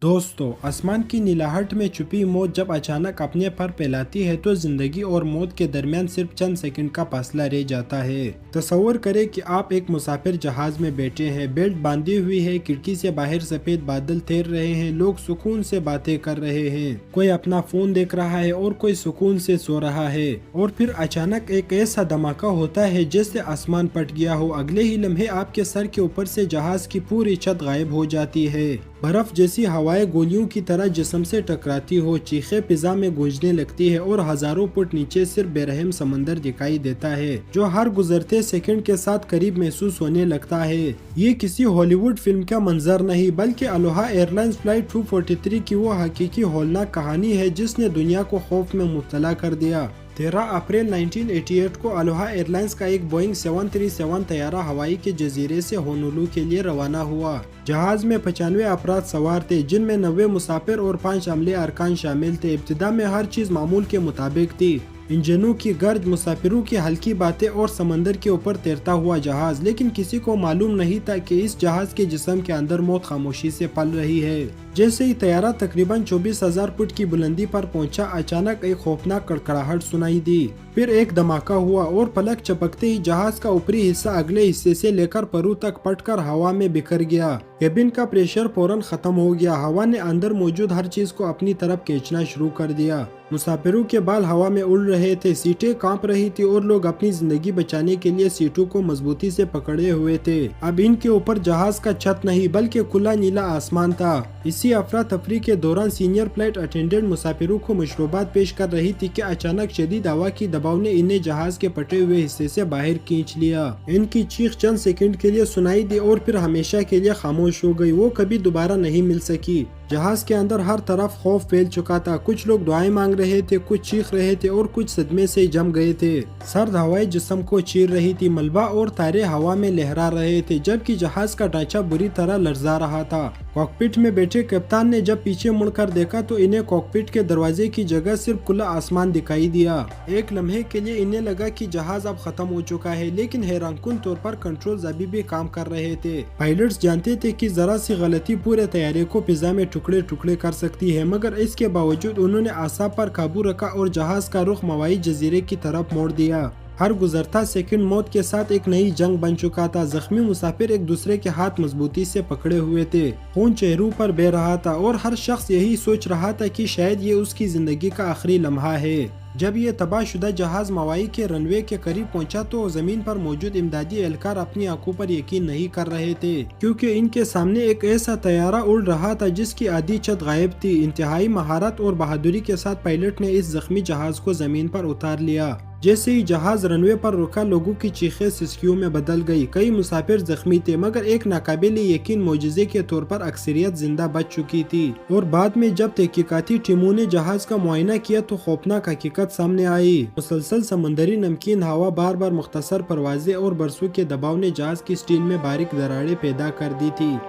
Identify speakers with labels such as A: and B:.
A: दोस्तों, आसमान की नीलाहट में छुपी मौत जब अचानक अपने पर फैलाती है तो जिंदगी और मौत के दरमियान सिर्फ चंद सेकंड का फासला रह जाता है। तस्वर करें कि आप एक मुसाफिर जहाज में बैठे हैं, बेल्ट बांधी हुई है, खिड़की से बाहर सफेद बादल तैर रहे हैं, लोग सुकून से बातें कर रहे हैं, कोई अपना फोन देख रहा है और कोई सुकून से सो रहा है। और फिर अचानक एक ऐसा धमाका होता है जैसे आसमान फट गया हो। अगले ही लम्हे आपके सर के ऊपर से जहाज की पूरी छत गायब हो जाती है। बर्फ जैसी हवाएं गोलियों की तरह जिस्म से टकराती हो, चीखें फिजा में गूंजने लगती है और हजारों फुट नीचे सिर्फ बेरहम समंदर दिखाई देता है जो हर गुजरते सेकंड के साथ करीब महसूस होने लगता है। ये किसी हॉलीवुड फिल्म का मंजर नहीं बल्कि अलोहा एयरलाइंस फ्लाइट 243 की वो हकीकी हौलनाक कहानी है जिसने दुनिया को खौफ में मुब्तला कर दिया। 13 अप्रैल 1988 को अलोहा एयरलाइंस का एक बोइंग 737 तैयारा हवाई के जजीरे से होनोलू के लिए रवाना हुआ। जहाज में 95 अफराद सवार थे जिनमें 90 मुसाफिर और 5 अमले अरकान शामिल थे। इब्तिदा में हर चीज मामूल के मुताबिक थी, इंजनों की गर्ज, मुसाफिरों की हल्की बातें और समंदर के ऊपर तैरता हुआ जहाज। लेकिन किसी को मालूम नहीं था कि इस जहाज के जिस्म के अंदर मौत खामोशी से पल रही है। जैसे ही तैयारा तकरीबन 24,000 फुट की बुलंदी पर पहुंचा, अचानक एक खौफनाक कड़कड़ाहट सुनाई दी। फिर एक धमाका हुआ और पलक चपकते ही जहाज का ऊपरी हिस्सा अगले हिस्से से लेकर परू तक पटकर हवा में बिखर गया। केबिन का प्रेशर फौरन खत्म हो गया। हवा ने अंदर मौजूद हर चीज को अपनी तरफ खींचना शुरू कर दिया। मुसाफिरों के बाल हवा में उड़ रहे थे, सीटें कांप रही थी और लोग अपनी जिंदगी बचाने के लिए सीटों को मजबूती से पकड़े हुए थे। अब इनके ऊपर जहाज का छत नहीं बल्कि खुला नीला आसमान था। इसी अफरा तफरी के दौरान सीनियर फ्लाइट अटेंडेंट मुसाफिरों को मशरूबात पेश कर रही थी कि अचानक शदीद हवा की दबाव ने इन्हें जहाज के फटे हुए हिस्से से बाहर खींच लिया। इनकी चीख चंद सेकंड के लिए सुनाई दी और फिर हमेशा के लिए खामोश हो गई। वो कभी दोबारा नहीं मिल सकी। जहाज के अंदर हर तरफ खौफ फैल चुका था। कुछ लोग दुआएं मांग रहे थे, कुछ चीख रहे थे और कुछ सदमे से जम गए थे। सर्द हवाएं जिस्म को चीर रही थी, मलबा और तारे हवा में लहरा रहे थे जबकि जहाज का ढांचा बुरी तरह लर्जा रहा था। कॉकपिट में बैठे कप्तान ने जब पीछे मुड़कर देखा तो इन्हें कॉकपिट के दरवाजे की जगह सिर्फ खुला आसमान दिखाई दिया। एक लम्हे के लिए इन्हें लगा कि जहाज अब खत्म हो चुका है, लेकिन हैरानकुन तौर पर कंट्रोल्स अभी भी काम कर रहे थे। पायलट्स जानते थे कि जरा सी गलती पूरे तैयारे को फिजा में टुकड़े टुकड़े कर सकती है, मगर इसके बावजूद उन्होंने आसाब पर काबू रखा और जहाज का रुख मवाई जजीरे की तरफ मोड़ दिया। हर गुजरता सेकंड मौत के साथ एक नई जंग बन चुका था। जख्मी मुसाफिर एक दूसरे के हाथ मजबूती से पकड़े हुए थे, खून चेहरों पर बह रहा था और हर शख्स यही सोच रहा था कि शायद ये उसकी जिंदगी का आखिरी लम्हा है। जब ये तबाहशुदा जहाज मवाई के रनवे के करीब पहुंचा तो जमीन पर मौजूद इमदादी एहलकार अपनी आंखों पर यकीन नहीं कर रहे थे, क्योंकि इनके सामने एक ऐसा तैयारा उड़ रहा था जिसकी आधी छत गायब थी। इंतहाई महारत और बहादुरी के साथ पायलट ने इस जख्मी जहाज को जमीन पर उतार लिया। जैसे ही जहाज रनवे पर रुका, लोगों की चीखें सिसकियों में बदल गई। कई मुसाफिर जख्मी थे मगर एक नाकाबिल यकीन मौजज़े के तौर पर अक्सरियत जिंदा बच चुकी थी। और बाद में जब तहकीकाती टीमों ने जहाज का मुआयना किया तो खौफनाक हकीकत सामने आई। मुसलसल समंदरी नमकीन हवा, बार बार मुख्तसर परवाजें और बरसों के दबाव ने जहाज की स्टील में बारीक दरारें पैदा कर दी थी।